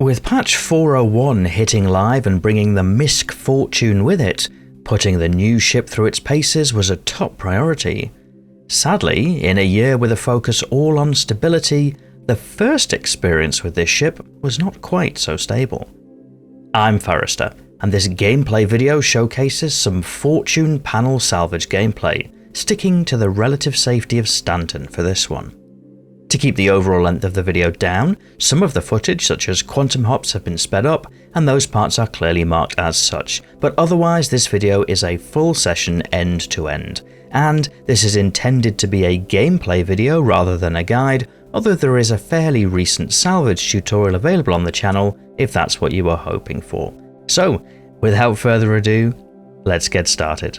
With patch 401 hitting live and bringing the MISC Fortune with it, putting the new ship through its paces was a top priority. Sadly, in a year with a focus all on stability, the first experience with this ship was not quite so stable. I'm Forrester, and this gameplay video showcases some Fortune panel salvage gameplay, sticking to the relative safety of Stanton for this one. To keep the overall length of the video down, some of the footage such as quantum hops have been sped up, and those parts are clearly marked as such, but otherwise this video is a full session end to end, and this is intended to be a gameplay video rather than a guide, although there is a fairly recent salvage tutorial available on the channel if that's what you were hoping for. So, without further ado, let's get started.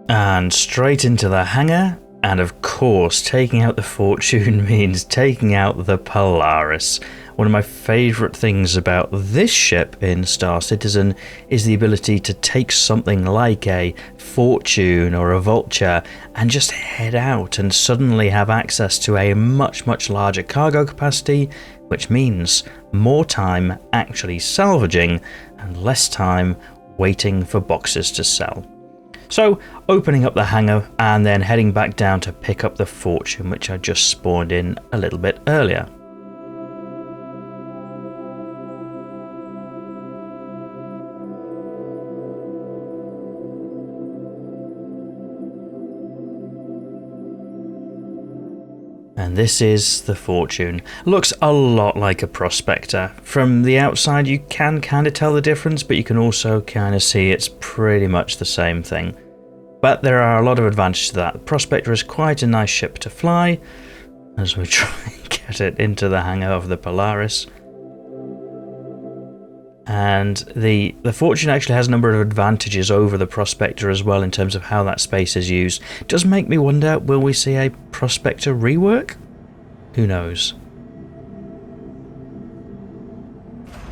And straight into the hangar. And of course, taking out the Fortune means taking out the Polaris. One of my favourite things about this ship in Star Citizen is the ability to take something like a Fortune or a Vulture and just head out and suddenly have access to a much larger cargo capacity, which means more time actually salvaging and less time waiting for boxes to sell. So, opening up the hangar and then heading back down to pick up the Fortune, which I just spawned in a little bit earlier. And this is the Fortune. Looks a lot like a Prospector. From the outside you can kind of tell the difference, but you can also kind of see it's pretty much the same thing. But there are a lot of advantages to that. The Prospector is quite a nice ship to fly, as we try and get it into the hangar of the Polaris. And the Fortune actually has a number of advantages over the Prospector as well in terms of how that space is used. It does make me wonder, will we see a Prospector rework? Who knows?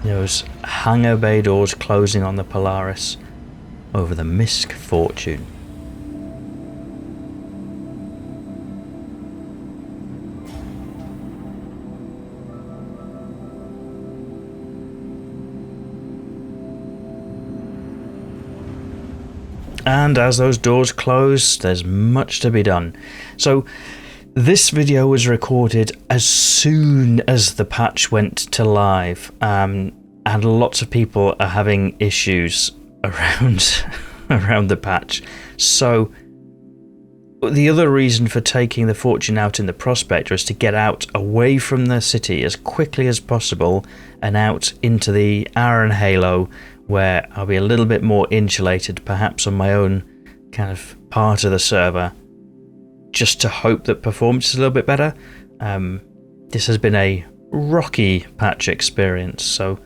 Those hangar bay doors closing on the Polaris over the MISC Fortune. And as those doors close, there's much to be done. So this video was recorded as soon as the patch went to live, and lots of people are having issues around the patch. So the other reason for taking the Fortune out in the Prospector is to get out away from the city as quickly as possible and out into the Iron Halo, where I'll be a little bit more insulated, perhaps on my own kind of part of the server, just to hope that performance is a little bit better. This has been a rocky patch experience, so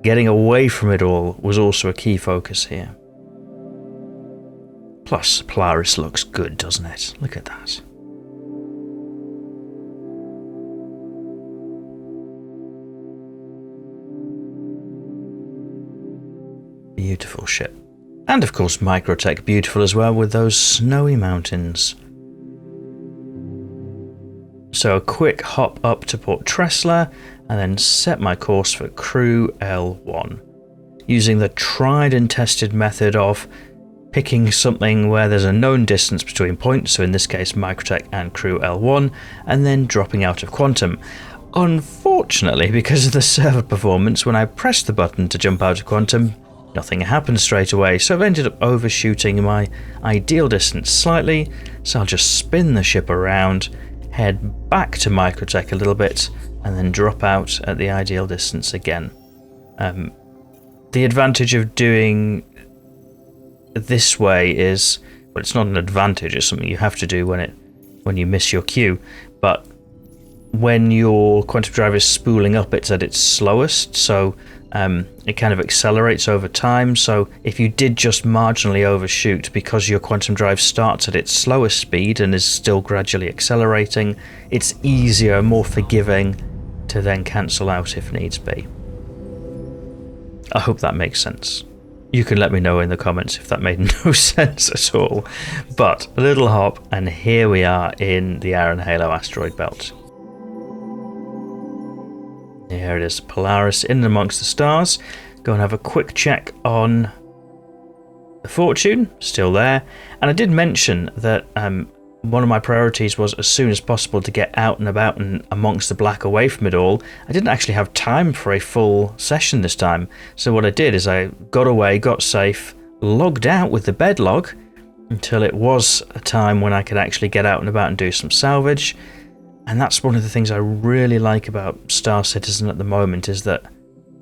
getting away from it all was also a key focus here. Plus, Polaris looks good, doesn't it? Look at that. Beautiful ship. And of course Microtech beautiful as well, with those snowy mountains. So a quick hop up to Port Tressler and then set my course for Crew L1. Using the tried and tested method of picking something where there's a known distance between points, so in this case Microtech and Crew L1, and then dropping out of Quantum. Unfortunately, because of the server performance, when I pressed the button to jump out of Quantum, nothing happened straight away, so I've ended up overshooting my ideal distance slightly, so I'll just spin the ship around, head back to Microtech a little bit, and then drop out at the ideal distance again. The advantage of doing this way is, well, it's not an advantage, it's something you have to do when you miss your cue, but when your quantum drive is spooling up, it's at its slowest, so it kind of accelerates over time. So if you did just marginally overshoot because your quantum drive starts at its slowest speed and is still gradually accelerating, it's easier, more forgiving to then cancel out if needs be. I hope that makes sense. You can let me know in the comments if that made no sense at all. But a little hop and here we are in the Iron Halo asteroid belt. Here it is, Polaris in amongst the stars. Go and have a quick check on the Fortune, still there. And I did mention that one of my priorities was as soon as possible to get out and about and amongst the black, away from it all. I didn't actually have time for a full session this time. So what I did is I got away, got safe, logged out with the bed log until it was a time when I could actually get out and about and do some salvage. And that's one of the things I really like about Star Citizen at the moment, is that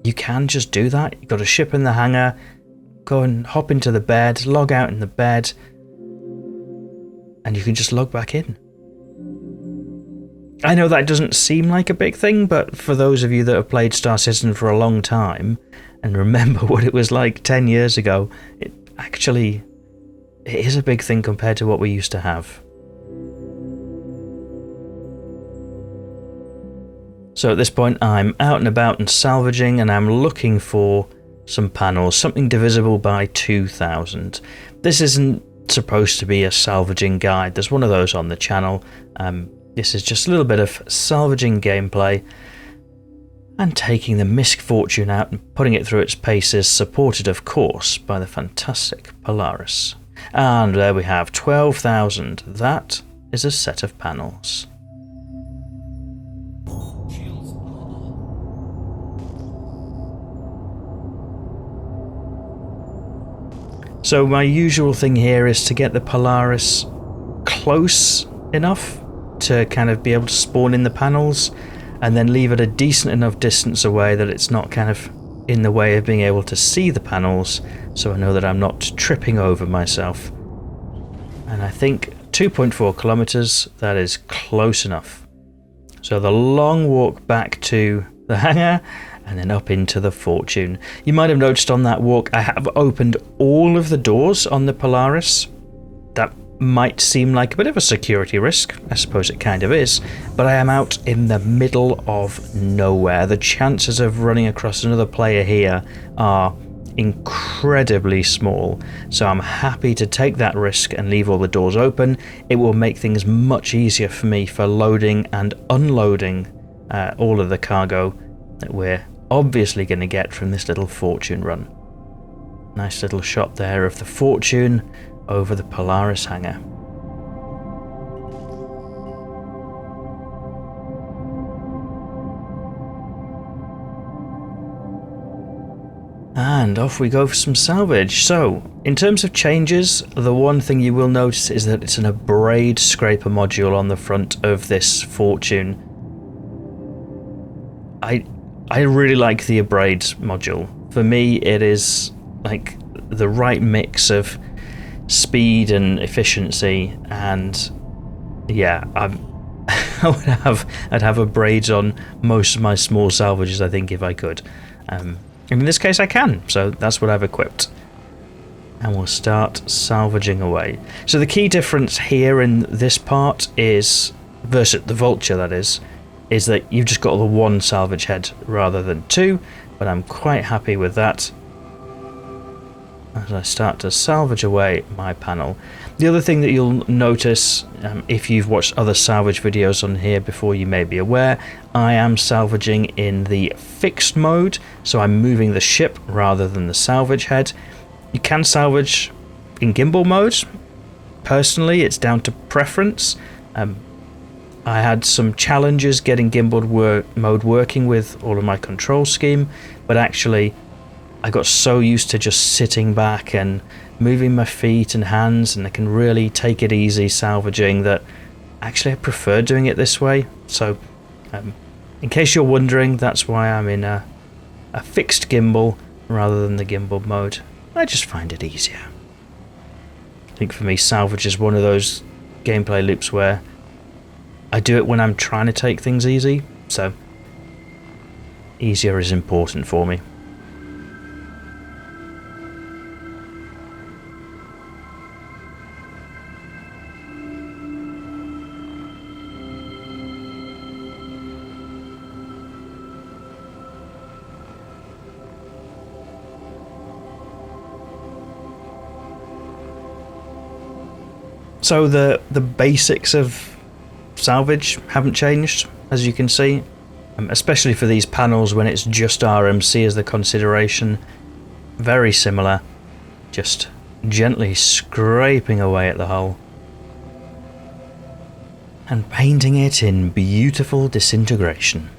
you can just do that. You've got a ship in the hangar, go and hop into the bed, log out in the bed, and you can just log back in. I know that doesn't seem like a big thing, but for those of you that have played Star Citizen for a long time and remember what it was like 10 years ago, it is a big thing compared to what we used to have. So at this point I'm out and about and salvaging, and I'm looking for some panels, something divisible by 2000. This isn't supposed to be a salvaging guide. There's one of those on the channel. This is just a little bit of salvaging gameplay and taking the MISC Fortune out and putting it through its paces, supported of course by the fantastic Polaris. And there we have 12,000. That is a set of panels. So my usual thing here is to get the Polaris close enough to kind of be able to spawn in the panels, and then leave it a decent enough distance away that it's not kind of in the way of being able to see the panels, so I know that I'm not tripping over myself. And I think 2.4 kilometers, that is close enough. So the long walk back to the hangar, and then up into the Fortune. You might have noticed on that walk I have opened all of the doors on the Polaris. That might seem like a bit of a security risk, I suppose it kind of is, but I am out in the middle of nowhere. The chances of running across another player here are incredibly small, so I'm happy to take that risk and leave all the doors open. It will make things much easier for me for loading and unloading all of the cargo that we're obviously going to get from this little Fortune run. Nice little shot there of the Fortune over the Polaris hangar. And off we go for some salvage. So, in terms of changes, the one thing you will notice is that it's an abrade scraper module on the front of this Fortune. I really like the abrade module. For me, it is like the right mix of speed and efficiency, and yeah, I'd have abrades on most of my small salvages, I think, if I could. And in this case I can, so that's what I've equipped. And we'll start salvaging away. So the key difference here in this part is, versus the Vulture that is that you've just got the one salvage head rather than two, but I'm quite happy with that as I start to salvage away my panel. The other thing that you'll notice, if you've watched other salvage videos on here before, you may be aware, I am salvaging in the fixed mode, so I'm moving the ship rather than the salvage head. You can salvage in gimbal mode. Personally, it's down to preference. I had some challenges getting gimbal mode working with all of my control scheme, but actually I got so used to just sitting back and moving my feet and hands, and I can really take it easy salvaging, that actually I prefer doing it this way. So in case you're wondering, that's why I'm in a fixed gimbal rather than the gimbal mode. I just find it easier. I think for me, salvage is one of those gameplay loops where I do it when I'm trying to take things easy, so easier is important for me. So the basics of salvage haven't changed, as you can see. especially for these panels when it's just RMC as the consideration. Very similar, just gently scraping away at the hull and painting it in beautiful disintegration.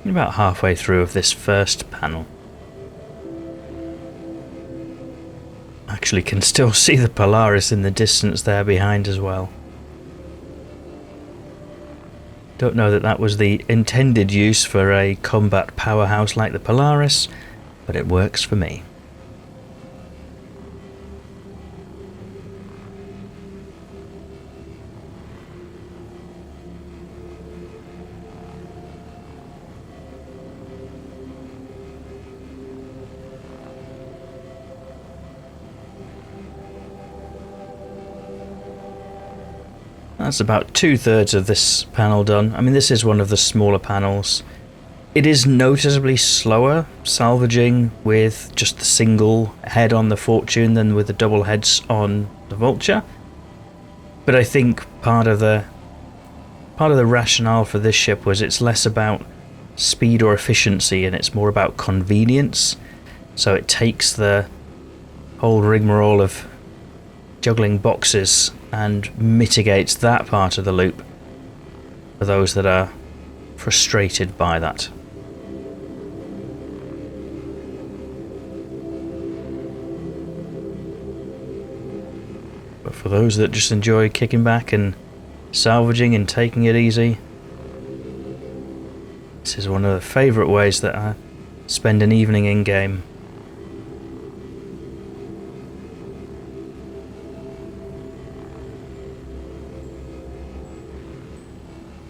About halfway through of this first panel. Actually can still see the Polaris in the distance there behind as well. Don't know that that was the intended use for a combat powerhouse like the Polaris, but it works for me. That's about 2/3 of this panel done. I mean, this is one of the smaller panels. It is noticeably slower salvaging with just the single head on the Fortune than with the double heads on the Vulture. But I think part of the rationale for this ship was it's less about speed or efficiency and it's more about convenience. So it takes the whole rigmarole of juggling boxes and mitigates that part of the loop for those that are frustrated by that. But for those that just enjoy kicking back and salvaging and taking it easy, this is one of the favourite ways that I spend an evening in game.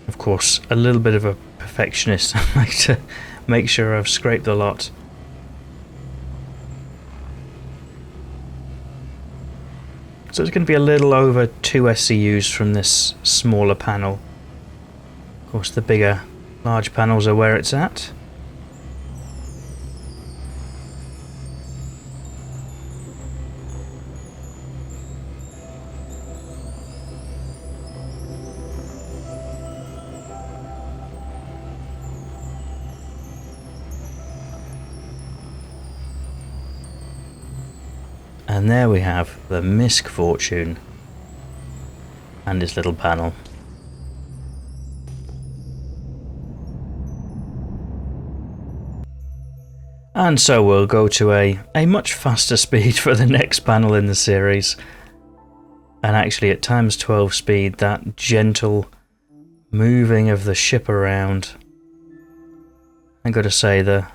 Of course, a little bit of a perfectionist. I like to make sure I've scraped the lot. So it's going to be a little over 2 SCUs from this smaller panel. Of course, the bigger, large panels are where it's at. And there we have the MISC Fortune and its little panel. And so we'll go to a much faster speed for the next panel in the series. And actually at times 12 speed, that gentle moving of the ship around. I've got to say the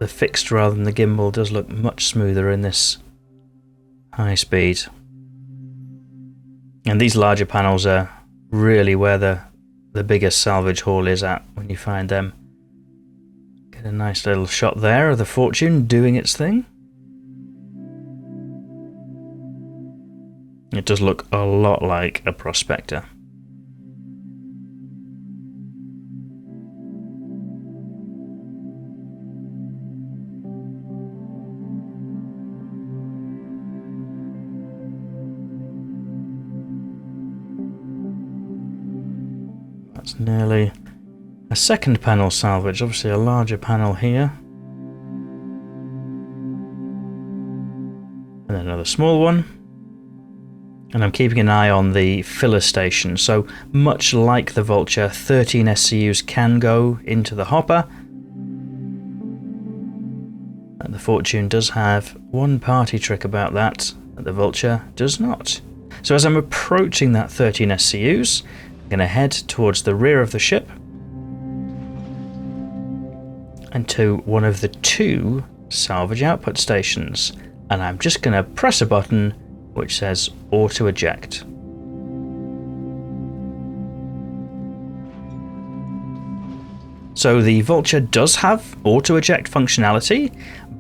fixed rather than the gimbal does look much smoother in this high speed. And these larger panels are really where the biggest salvage haul is at when you find them. Get a nice little shot there of the Fortune doing its thing. It does look a lot like a Prospector. That's nearly a second panel salvage, obviously a larger panel here. And then another small one. And I'm keeping an eye on the filler station. So much like the Vulture, 13 SCUs can go into the hopper. And the Fortune does have one party trick about that the Vulture does not. So as I'm approaching that 13 SCUs, I'm going to head towards the rear of the ship and to one of the 2 salvage output stations, and I'm just going to press a button which says auto eject. So the Vulture does have auto eject functionality,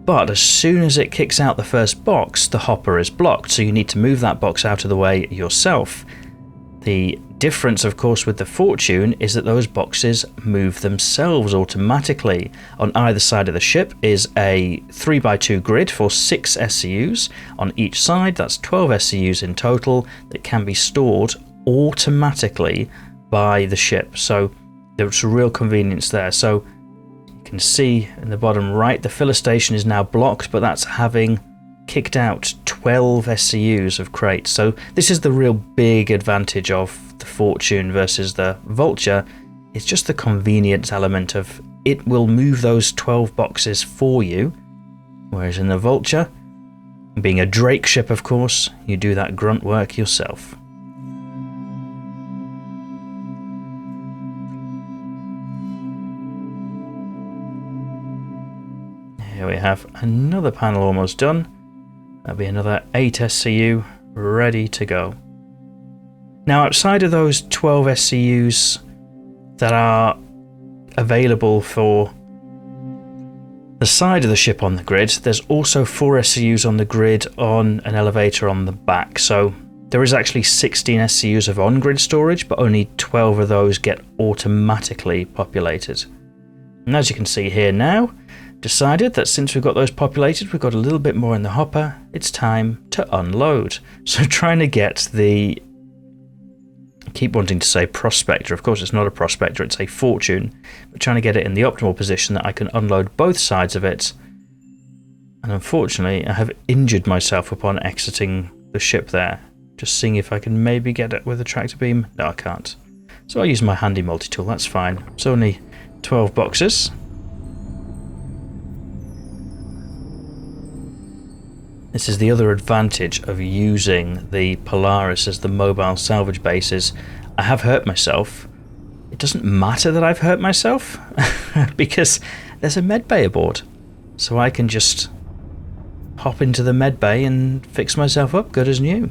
but as soon as it kicks out the first box, the hopper is blocked, so you need to move that box out of the way yourself. The difference, of course, with the Fortune is that those boxes move themselves automatically. On either side of the ship is a 3x2 grid for 6 SCUs. On each side, that's 12 SCUs in total that can be stored automatically by the ship. So there's a real convenience there. So you can see in the bottom right, the filler station is now blocked, but that's having kicked out 12 SCUs of crates. So this is the real big advantage of the Fortune versus the Vulture. It's just the convenience element of it will move those 12 boxes for you, whereas in the Vulture, being a Drake ship of course, you do that grunt work yourself. Here we have another panel almost done. That'll be another 8 SCU ready to go. Now outside of those 12 SCUs that are available for the side of the ship on the grid, there's also 4 SCUs on the grid on an elevator on the back. So there is actually 16 SCUs of on-grid storage, but only 12 of those get automatically populated. And as you can see here now, decided that since we've got those populated, we've got a little bit more in the hopper, it's time to unload. So trying to get the, I keep wanting to say Prospector, of course it's not a Prospector, it's a Fortune, but trying to get it in the optimal position that I can unload both sides of it. And unfortunately I have injured myself upon exiting the ship there. Just seeing if I can maybe get it with a tractor beam. No, I can't. So I'll use my handy multi-tool, that's fine. It's only 12 boxes. This is the other advantage of using the Polaris as the mobile salvage bases. I have hurt myself. It doesn't matter that I've hurt myself because there's a med bay aboard. So I can just hop into the med bay and fix myself up good as new.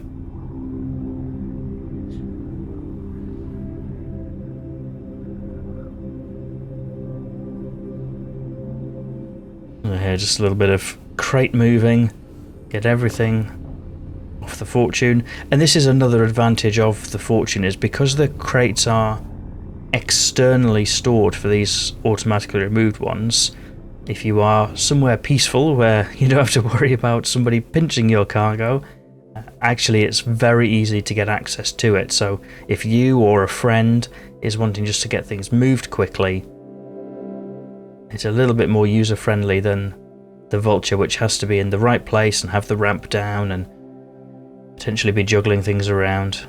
Here, just a little bit of crate moving. Get everything off the Fortune. And this is another advantage of the Fortune, is because the crates are externally stored for these automatically removed ones, if you are somewhere peaceful where you don't have to worry about somebody pinching your cargo, actually it's very easy to get access to it. So if you or a friend is wanting just to get things moved quickly, it's a little bit more user friendly than the Vulture, which has to be in the right place and have the ramp down and potentially be juggling things around.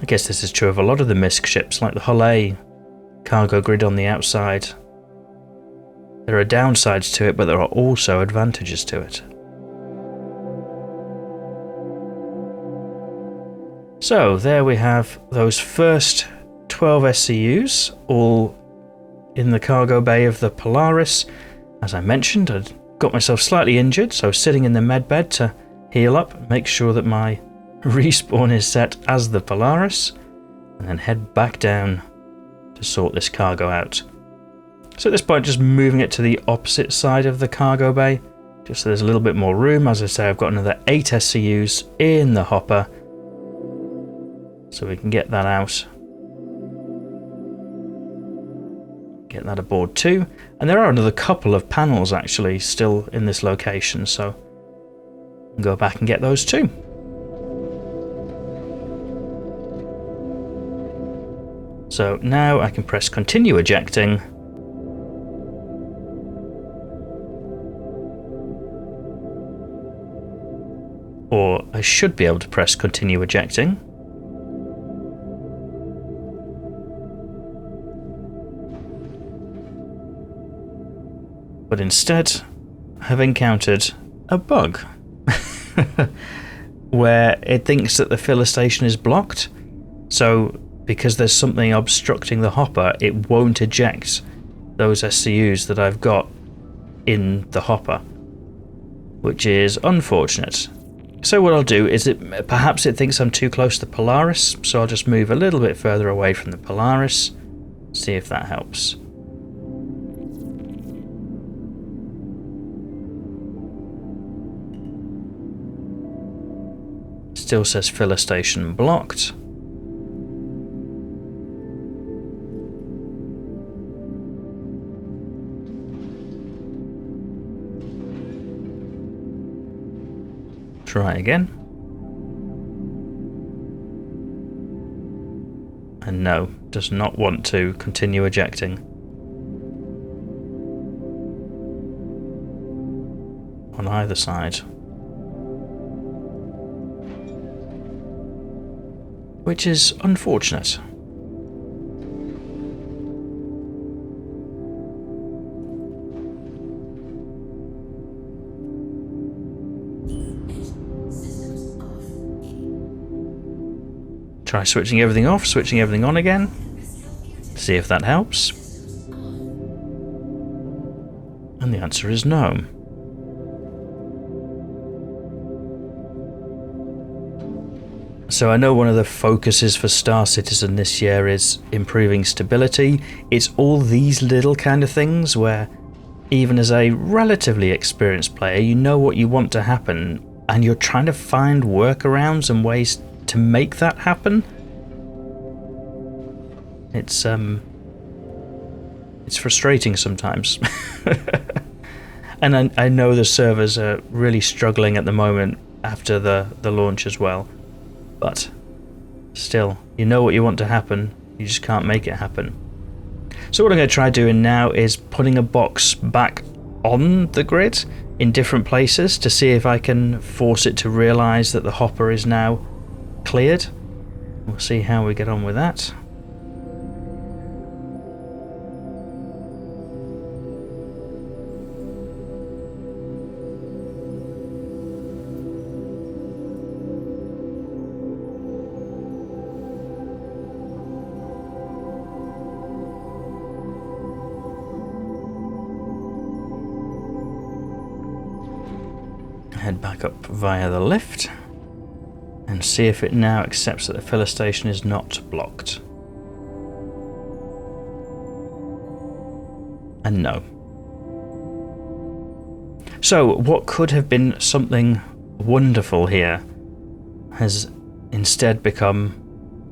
I guess this is true of a lot of the MISC ships, like the Hull A cargo grid on the outside. There are downsides to it, but there are also advantages to it. So there we have those first 12 SCUs, all in the cargo bay of the Polaris. As I mentioned, I'd got myself slightly injured, so sitting in the med bed to heal up, make sure that my respawn is set as the Polaris, and then head back down to sort this cargo out. So at this point, just moving it to the opposite side of the cargo bay, just so there's a little bit more room. As I say, I've got another 8 SCUs in the hopper, so we can get that out. Get that aboard too. And there are another couple of panels actually still in this location, so I'll go back and get those too. So now I can press continue ejecting. Or I should be able to press continue ejecting. But instead, I have encountered a bug where it thinks that the filler station is blocked. So because there's something obstructing the hopper, it won't eject those SCUs that I've got in the hopper, which is unfortunate. So what I'll do is perhaps it thinks I'm too close to the Polaris, so I'll just move a little bit further away from the Polaris, see if that helps. Still says filler station blocked. Try again. And no, does not want to continue ejecting. On either side. Which is unfortunate. Try switching everything off, switching everything on again. See if that helps. And the answer is no. So I know one of the focuses for Star Citizen this year is improving stability. It's all these little kind of things where even as a relatively experienced player, you know what you want to happen and you're trying to find workarounds and ways to make that happen. It's frustrating sometimes. And I know the servers are really struggling at the moment after the launch as well. But still, you know what you want to happen, you just can't make it happen. So what I'm going to try doing now is putting a box back on the grid in different places to see if I can force it to realise that the hopper is now cleared. We'll see how we get on with that. Head back up via the lift and see if it now accepts that the filler station is not blocked. And no. So what could have been something wonderful here has instead become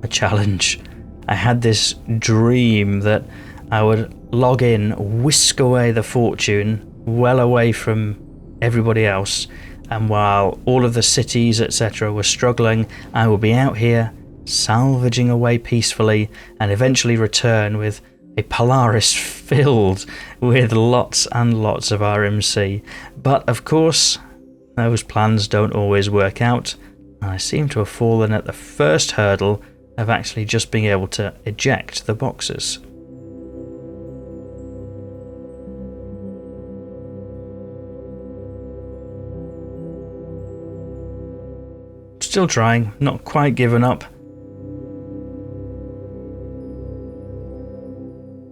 a challenge. I had this dream that I would log in, whisk away the Fortune well away from everybody else, and while all of the cities etc. were struggling, I will be out here salvaging away peacefully and eventually return with a Polaris filled with lots and lots of RMC. But of course, those plans don't always work out, and I seem to have fallen at the first hurdle of actually just being able to eject the boxes. Still trying, not quite given up.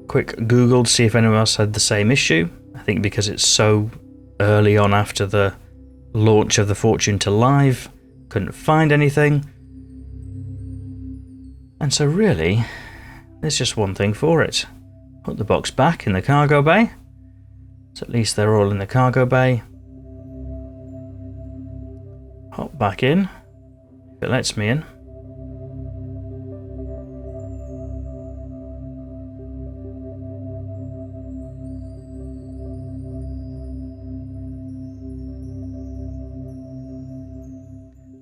Quick Google to see if anyone else had the same issue. I think because it's so early on after the launch of the Fortune to live, couldn't find anything. And so really, there's just one thing for it. Put the box back in the cargo bay. So at least they're all in the cargo bay. Hop back in. It lets me in.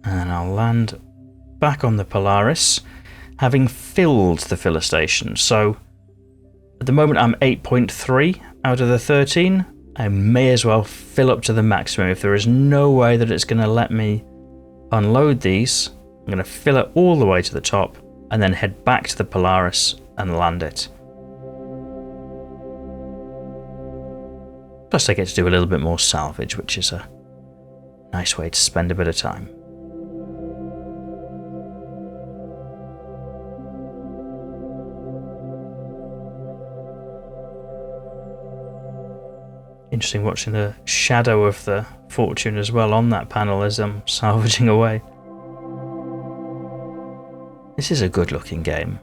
And I'll land back on the Polaris, having filled the filler station. So at the moment I'm 8.3 out of the 13. I may as well fill up to the maximum. If there is no way that it's going to let me unload these, I'm going to fill it all the way to the top and then head back to the Polaris and land it. Plus I get to do a little bit more salvage, which is a nice way to spend a bit of time. Interesting watching the shadow of the Fortune as well on that panel as I'm salvaging away. This is a good looking game.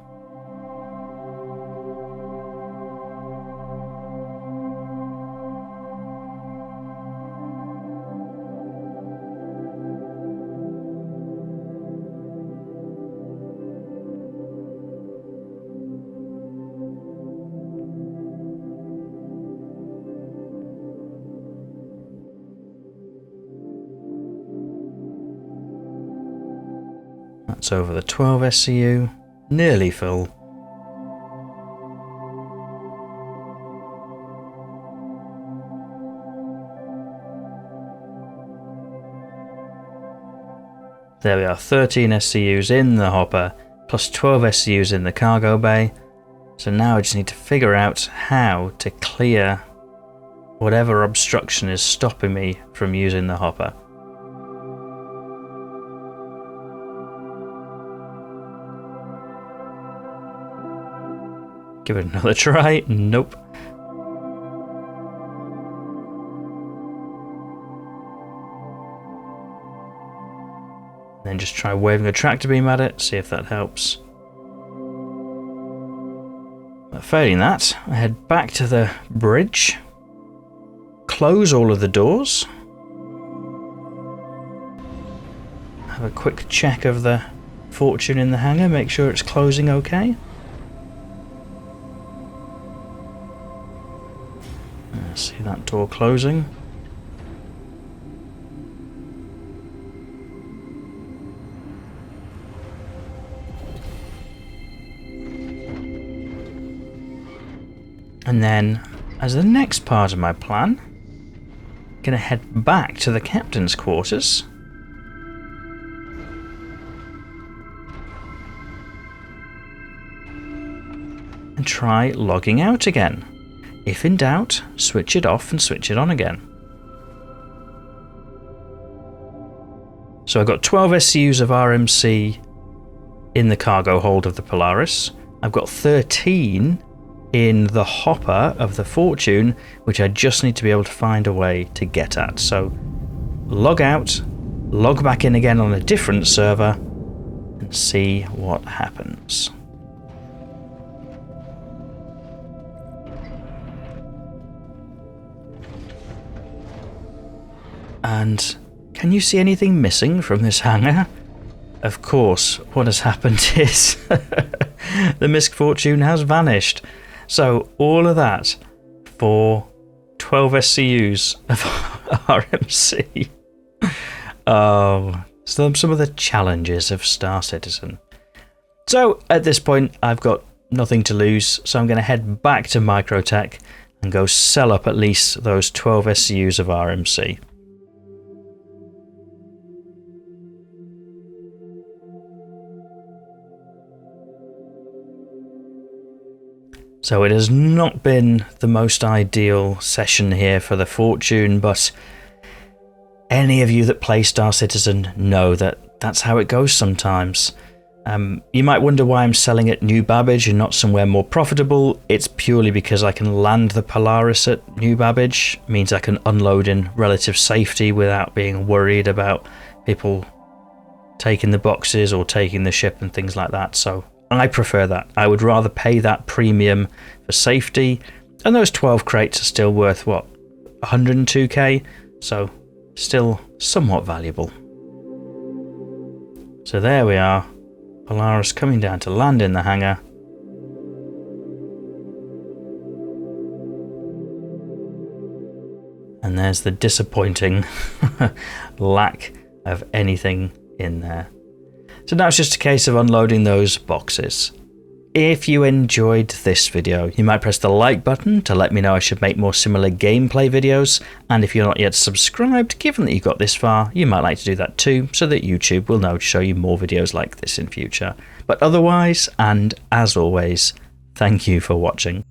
That's over the 12 SCU, nearly full. There we are, 13 SCUs in the hopper, plus 12 SCUs in the cargo bay. So now I just need to figure out how to clear whatever obstruction is stopping me from using the hopper. Give it another try. Nope. Then just try waving a tractor beam at it, see if that helps. But failing that, I head back to the bridge, close all of the doors, have a quick check of the Fortune in the hangar, make sure it's closing okay. See that door closing. And then, as the next part of my plan, I'm going to head back to the captain's quarters. And try logging out again. If in doubt, switch it off and switch it on again. So I've got 12 SCUs of RMC in the cargo hold of the Polaris. I've got 13 in the hopper of the Fortune, which I just need to be able to find a way to get at. So log out, log back in again on a different server, and see what happens. And can you see anything missing from this hangar? Of course, what has happened is the MISC Fortune has vanished. So all of that for 12 SCUs of RMC. Oh, some of the challenges of Star Citizen. So at this point, I've got nothing to lose. So I'm going to head back to Microtech and go sell up at least those 12 SCUs of RMC. So it has not been the most ideal session here for the Fortune, but any of you that play Star Citizen know that that's how it goes sometimes. You might wonder why I'm selling at New Babbage and not somewhere more profitable. It's purely because I can land the Polaris at New Babbage. It means I can unload in relative safety without being worried about people taking the boxes or taking the ship and things like that. So I prefer that. I would rather pay that premium for safety. And those 12 crates are still worth, what, 102k? So still somewhat valuable. So there we are. Polaris coming down to land in the hangar. And there's the disappointing lack of anything in there. So now it's just a case of unloading those boxes. If you enjoyed this video, you might press the like button to let me know I should make more similar gameplay videos. And if you're not yet subscribed, given that you got this far, you might like to do that too, so that YouTube will know to show you more videos like this in future. But otherwise, and as always, thank you for watching.